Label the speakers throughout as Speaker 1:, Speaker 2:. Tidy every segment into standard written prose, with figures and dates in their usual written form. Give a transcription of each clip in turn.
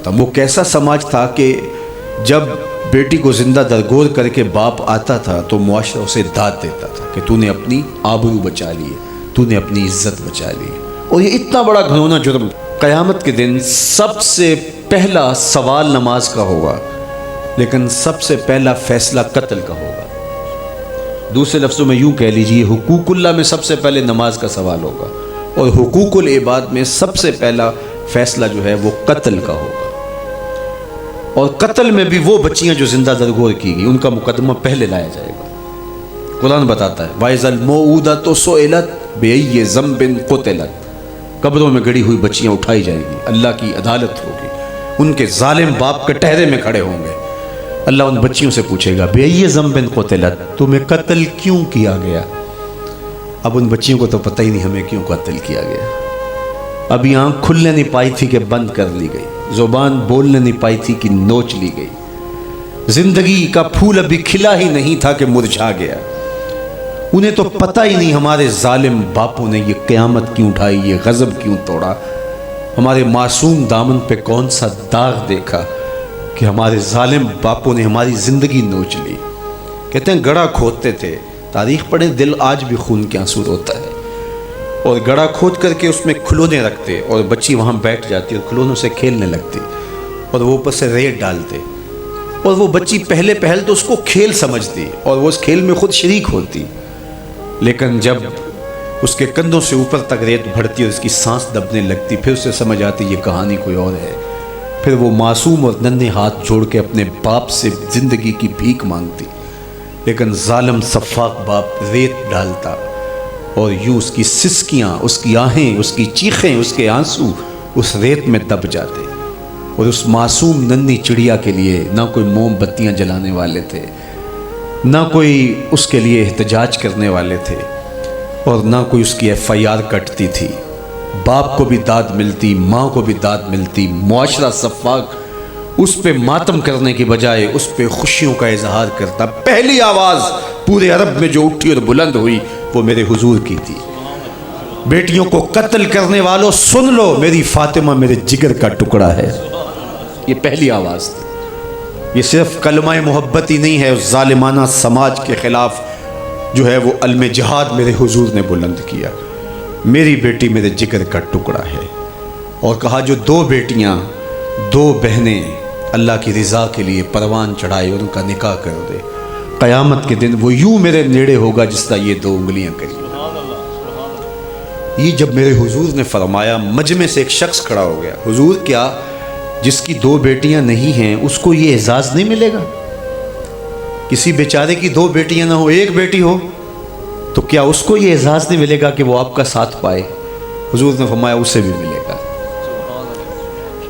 Speaker 1: وہ کیسا سماج تھا کہ جب بیٹی کو زندہ درگور کر کے باپ آتا تھا تو معاشرہ اسے داد دیتا تھا کہ تو نے اپنی آبرو بچا لی ہے، تو نے اپنی عزت بچا لی ہے۔ اور یہ اتنا بڑا گھنونا جرم، قیامت کے دن سب سے پہلا سوال نماز کا ہوگا، لیکن سب سے پہلا فیصلہ قتل کا ہوگا۔ دوسرے لفظوں میں یوں کہہ لیجئے، حقوق اللہ میں سب سے پہلے نماز کا سوال ہوگا، اور حقوق العباد میں سب سے پہلا فیصلہ جو ہے وہ قتل کا ہوگا۔ اور قتل میں بھی وہ بچیاں جو زندہ درگور کی گئی، ان کا مقدمہ پہلے لایا جائے گا۔ قرآن بتاتا ہے وَإِذَا الْمَوْءُودَةُ سُئِلَتْ بِأَيِّ ذَنبٍ قُتِلَتْ، قبروں میں گڑی ہوئی بچیاں اٹھائی جائیں گی، اللہ کی عدالت ہوگی، ان کے ظالم باپ کٹہرے میں کھڑے ہوں گے۔ اللہ ان بچیوں سے پوچھے گا بِأَيِّ ذَنبٍ قُتِلَتْ، تمہیں قتل کیوں کیا گیا؟ اب ان بچیوں کو تو پتہ ہی نہیں ہمیں کیوں قتل کیا گیا۔ ابھی آنکھ کھلنے نہیں پائی تھی کہ بند کر لی گئی، زبان بولنے نہیں پائی تھی کہ نوچ لی گئی، زندگی کا پھول ابھی کھلا ہی نہیں تھا کہ مرجھا گیا۔ انہیں تو پتہ ہی نہیں ہمارے ظالم باپوں نے یہ قیامت کیوں اٹھائی، یہ غضب کیوں توڑا، ہمارے معصوم دامن پہ کون سا داغ دیکھا کہ ہمارے ظالم باپوں نے ہماری زندگی نوچ لی۔ کہتے ہیں گڑھا کھودتے تھے، تاریخ پڑھیں، دل آج بھی خون کے آنسو روتا ہے، اور گڑھا کھود کر کے اس میں کھلونے رکھتے اور بچی وہاں بیٹھ جاتی اور کھلونوں سے کھیلنے لگتی، اور وہ اوپر سے ریت ڈالتے، اور وہ بچی پہلے پہل تو اس کو کھیل سمجھتی اور وہ اس کھیل میں خود شریک ہوتی، لیکن جب اس کے کندھوں سے اوپر تک ریت بڑھتی اور اس کی سانس دبنے لگتی، پھر اسے سمجھ آتی یہ کہانی کوئی اور ہے۔ پھر وہ معصوم اور ننھے ہاتھ جوڑ کے اپنے باپ سے زندگی کی بھیک مانگتی، لیکن ظالم سفاک باپ ریت ڈالتا، اور یوں اس کی سسکیاں، اس کی آہیں، اس کی چیخیں، اس کے آنسو اس ریت میں دب جاتے۔ اور اس معصوم ننھی چڑیا کے لیے نہ کوئی موم بتیاں جلانے والے تھے، نہ کوئی اس کے لیے احتجاج کرنے والے تھے، اور نہ کوئی اس کی FIR کٹتی تھی۔ باپ کو بھی داد ملتی، ماں کو بھی داد ملتی، معاشرہ سفاک اس پہ ماتم کرنے کی بجائے اس پہ خوشیوں کا اظہار کرتا۔ پہلی آواز پورے عرب میں جو اٹھی اور بلند ہوئی وہ میرے حضور کی تھی، بیٹیوں کو قتل کرنے والوں سن لو، میری فاطمہ میرے جگر کا ٹکڑا ہے، یہ پہلی آواز تھی۔ یہ صرف کلمہ محبت ہی نہیں ہے، اس ظالمانہ سماج کے خلاف جو ہے وہ علم جہاد میرے حضور نے بلند کیا، میری بیٹی میرے جگر کا ٹکڑا ہے۔ اور کہا جو دو بیٹیاں، دو بہنیں اللہ کی رضا کے لیے پروان چڑھائے ان کا نکاح کر دے، قیامت کے دن وہ یوں میرے نیڑے ہوگا جس طرح یہ دو انگلیاں کری۔ یہ جب میرے حضور نے فرمایا، مجمع سے ایک شخص کھڑا ہو گیا، حضور کیا جس کی دو بیٹیاں نہیں ہیں اس کو یہ اعزاز نہیں ملے گا؟ کسی بیچارے کی دو بیٹیاں نہ ہو، ایک بیٹی ہو، تو کیا اس کو یہ اعزاز نہیں ملے گا کہ وہ آپ کا ساتھ پائے؟ حضور نے فرمایا اسے بھی ملے گا۔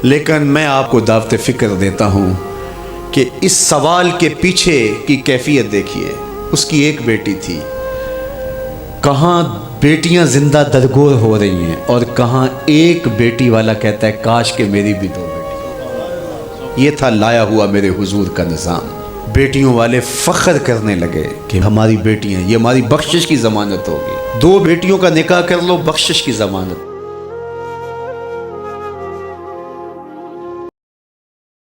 Speaker 1: لیکن میں آپ کو دعوت فکر دیتا ہوں کہ اس سوال کے پیچھے کی کیفیت دیکھیے۔ اس کی ایک بیٹی تھی، کہاں بیٹیاں زندہ درگور ہو رہی ہیں، اور کہاں ایک بیٹی والا کہتا ہے کاش کہ میری بھی دو بیٹی۔ یہ تھا لایا ہوا میرے حضور کا نظام۔ بیٹیوں والے فخر کرنے لگے کہ ہماری بیٹیاں، یہ ہماری بخشش کی ضمانت ہوگی، دو بیٹیوں کا نکاح کر لو، بخشش کی ضمانت۔